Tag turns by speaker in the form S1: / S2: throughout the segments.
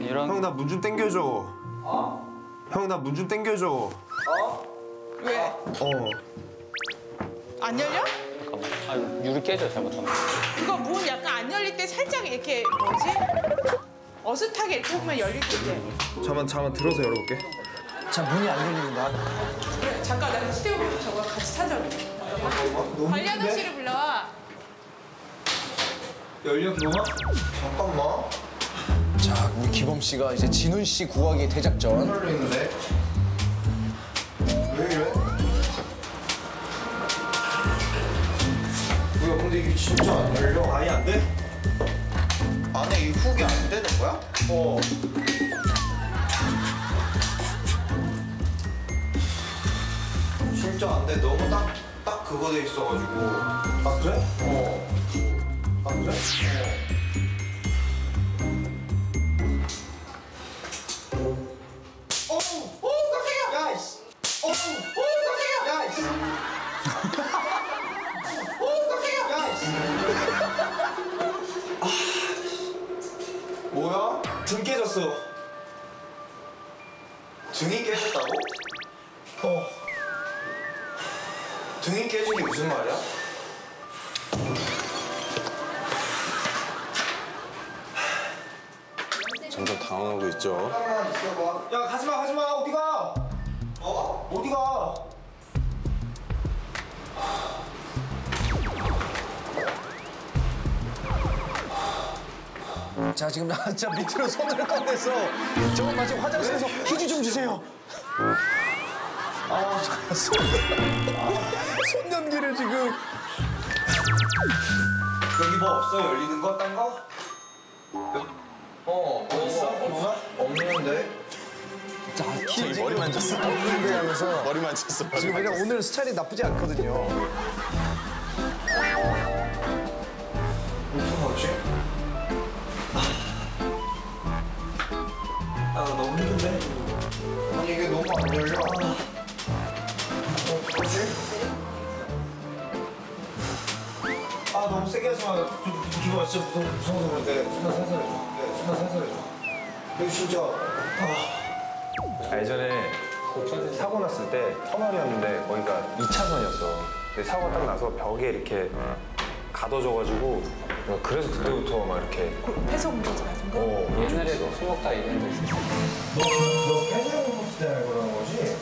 S1: 이런.
S2: 형 나 문 좀 땡겨줘. 형 나 문 좀 땡겨줘.
S3: 왜? 안 열려?
S1: 잠깐만. 아, 유리 깨져 잘못하면.
S3: 그거 문 약간 안 열릴 때 살짝 이렇게 뭐지? 어슷하게 이렇게 보면 열릴 텐데.
S2: 잠깐만 들어서 열어볼게.
S4: 자, 문이 안 열리는가?
S3: 그래, 잠깐 나 스테이블 저거 같이 타자고. 관리 아저씨를 불러와.
S2: 열려 기범아? 잠깐만.
S4: 자, 우리 기범 씨가 이제 진훈 씨 구하기 대작전.
S2: 열리는데? 왜 이래? 뭐야 근데 이게 진짜 안 열려? 아예 안 돼? 안에 이 훅이 안 되는 거야? 진짜 안 돼. 너무 딱 그거 돼 있어가지고. 아 그래? 아 그래? 오 깜짝이야! 야 이씨! 오 깜짝이야! 야 이씨! 오 깜짝이야! 야 이씨! 뭐야? 등 깨졌어. 등이 깨졌다고? 등이 깨진 게 무슨 말이야?
S5: 점점 당황하고 있죠.
S2: 잠깐만 있어봐. 야 가지마 어디가? 어디가?
S4: 자, 지금 나 진짜 밑으로 손을 꺼내서 저거 마치 화장실에서 휴지 좀 주세요. 손 연기를 지금.
S2: 여기 뭐 없어? 열리는 거? 딴 거? 뭐 있어? 없어? 없는데?
S4: 자,
S5: 저기 머리 만졌어.
S4: 없는데 하면서.
S5: 머리 만졌어.
S4: 지금 왜냐면 오늘 스타일이 나쁘지 않거든요.
S2: 어떡하지? 나 너무 힘든데? 아니 이게 너무 안 열려. 어떡하지? 너무 세게 하지 마. 기분 진짜 무서워서 그런데 좀만 살살 해줘. 좀만 살살 해줘. 이거 진짜.
S6: 예전에 사고 났을 때 터널이었는데 거기가 2차선이었어. 근데 사고가 딱 나서 벽에 이렇게 가둬져가지고 그래서 그때부터 막 이렇게
S3: 배석 운전자 같은 거?
S1: 옛날에 술 먹다 이런 데 있었어.
S2: 너 폐쇄 공포증 때문에 그러는 거지?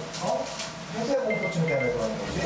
S2: 폐쇄 공포증 때문에 그러는 거지?